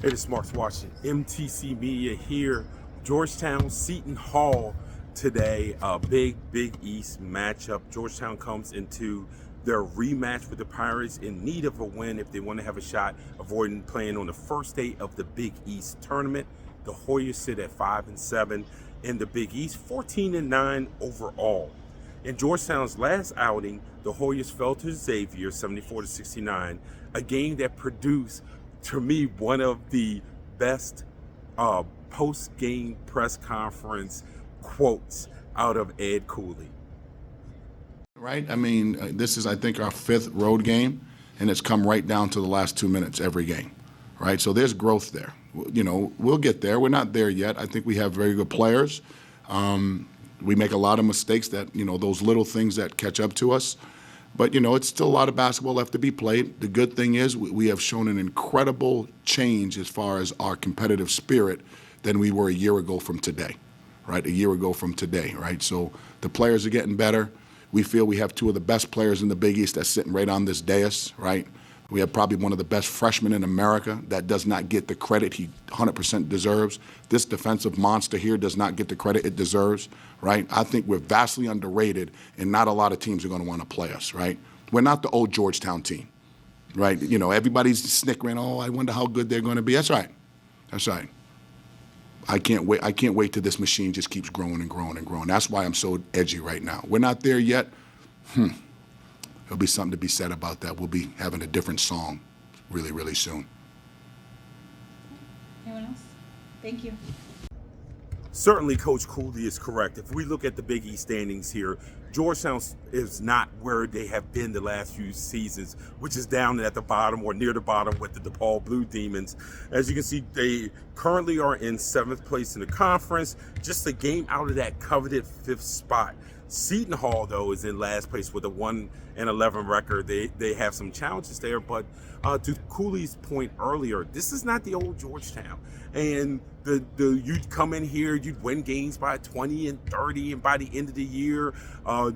Hey, this is Mark watching MTC Media here, Georgetown, Seton Hall today. A big East matchup. Georgetown comes into their rematch with the Pirates in need of a win if they want to have a shot avoiding playing on the first day of the Big East tournament. The Hoyas sit at 5-7 in the Big East, 14-9 overall. In Georgetown's last outing, the Hoyas fell to Xavier 74-69, a game that produced, to me, one of the best post-game press conference quotes out of Ed Cooley. Right? I mean, this is, I think, our fifth road game, and it's come right down to the last 2 minutes every game, right? So there's growth there. You know, we'll get there. We're not there yet. I think we have very good players. We make a lot of mistakes that, you know, those little things that catch up to us. But, you know, it's still a lot of basketball left to be played. The good thing is we have shown an incredible change as far as our competitive spirit than we were a year ago from today, right? A year ago from today, right? So the players are getting better. We feel we have two of the best players in the Big East that's sitting right on this dais, right? We have probably one of the best freshmen in America that does not get the credit he 100% deserves. This defensive monster here does not get the credit it deserves, right? I think we're vastly underrated, and not a lot of teams are going to want to play us, right? We're not the old Georgetown team, right? You know, everybody's snickering, oh, I wonder how good they're going to be. That's right. That's right. I can't wait till this machine just keeps growing and growing and growing. That's why I'm so edgy right now. We're not there yet. There'll be something to be said about that. We'll be having a different song really soon. Anyone else? Thank you. Certainly, Coach Cooley is correct. If we look at the Big East standings here, Georgetown is not where they have been the last few seasons, which is down at the bottom or near the bottom with the DePaul Blue Demons. As you can see, they currently are in 7th place in the conference, just a game out of that coveted 5th spot. Seton Hall, though, is in last place with a 1-11 record. They have some challenges there, but to Cooley's point earlier, this is not the old Georgetown. And you'd come in here, you'd win games by 20 and 30, and by the end of the year,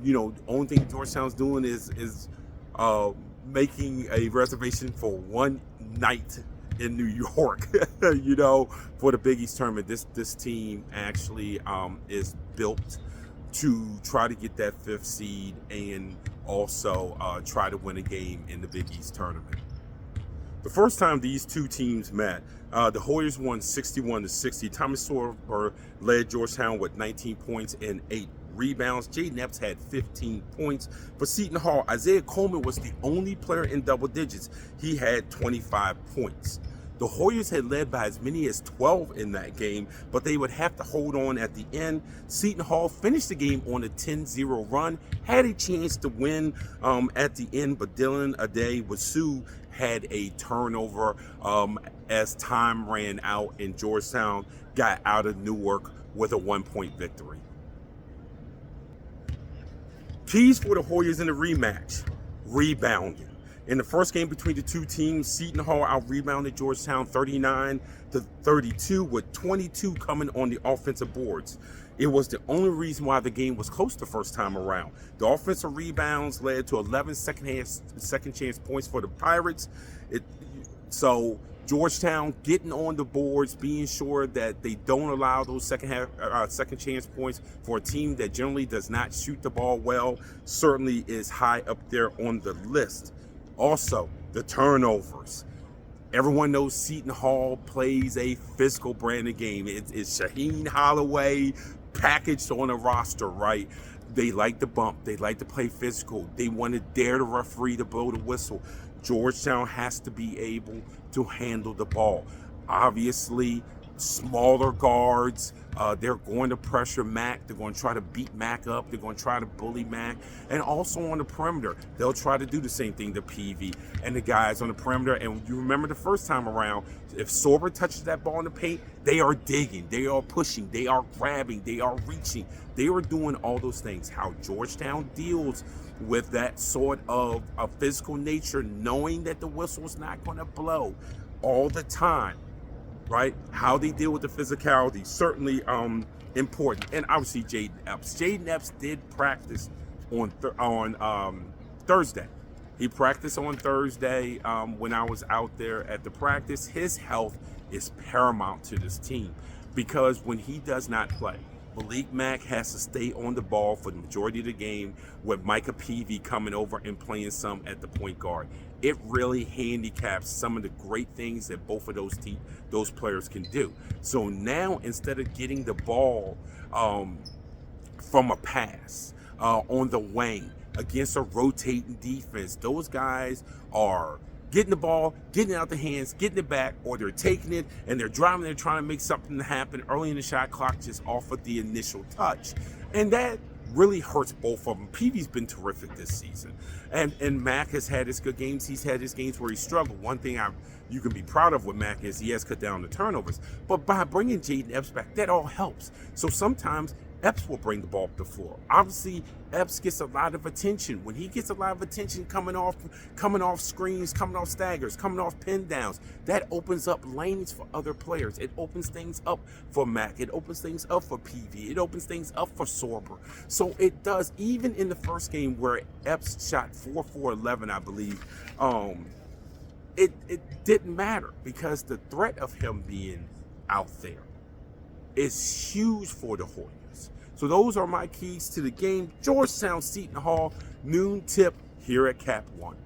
you know, the only thing Georgetown's doing is making a reservation for one night in New York, you know, for the Big East tournament. This team actually is built to try to get that 5th seed and also try to win a game in the Big East tournament. The first time these two teams met, the Hoyas won 61-60. Thomas Sawyer led Georgetown with 19 points and 8 rebounds. Jaden Epps had 15 points. For Seton Hall, Isaiah Coleman was the only player in double digits. He had 25 points. The Hoyas had led by as many as 12 in that game, but they would have to hold on at the end. Seton Hall finished the game on a 10-0 run, had a chance to win at the end, but Dylan Ade-Wasu had a turnover as time ran out, and Georgetown got out of Newark with a 1-point victory. Keys for the Hoyas in the rematch: rebounding. In the first game between the two teams, Seton Hall out-rebounded Georgetown 39-32 with 22 coming on the offensive boards. It was the only reason why the game was close the first time around. The offensive rebounds led to 11 second chance points for the Pirates. So Georgetown getting on the boards, being sure that they don't allow those second chance points for a team that generally does not shoot the ball well, certainly is high up there on the list. Also, the turnovers. Everyone knows Seton Hall plays a physical brand of game. It's Shaheen Holloway packaged on a roster, right? They like to bump. They like to play physical. They want to dare the referee to blow the whistle. Georgetown has to be able to handle the ball. Obviously, smaller guards, they're going to pressure Mac. They're going to try to beat Mac up. They're going to try to bully Mac. And also on the perimeter, they'll try to do the same thing to PV and the guys on the perimeter. And you remember the first time around, if Sorber touches that ball in the paint, they are digging, they are pushing, they are grabbing, they are reaching. They are doing all those things. How Georgetown deals with that sort of a physical nature, knowing that the whistle's not going to blow all the time, right? How they deal with the physicality, certainly important. And obviously Jaden Epps. Jaden Epps did practice on Thursday. He practiced on Thursday when I was out there at the practice. His health is paramount to this team because when he does not play, Malik Mack has to stay on the ball for the majority of the game with Micah Peavy coming over and playing some at the point guard. It really handicaps some of the great things that both of those players can do. So now instead of getting the ball from a pass on the wing against a rotating defense, those guys are getting the ball, getting it out the hands, getting it back, or they're taking it and they're driving there trying to make something happen early in the shot clock just off of the initial touch. And that really hurts both of them. Peavy's been terrific this season. And Mack has had his good games. He's had his games where he struggled. One thing you can be proud of with Mack is he has cut down the turnovers. But by bringing Jaden Epps back, that all helps. So sometimes Epps will bring the ball up the floor. Obviously, Epps gets a lot of attention. When he gets a lot of attention coming off screens, coming off staggers, coming off pin downs, that opens up lanes for other players. It opens things up for Mack. It opens things up for PV. It opens things up for Sorber. So it does, even in the first game where Epps shot 4-for-11, I believe, it didn't matter because the threat of him being out there is huge for the Hoyas. So those are my keys to the game. Georgetown, Seton Hall, noon tip here at Cap One.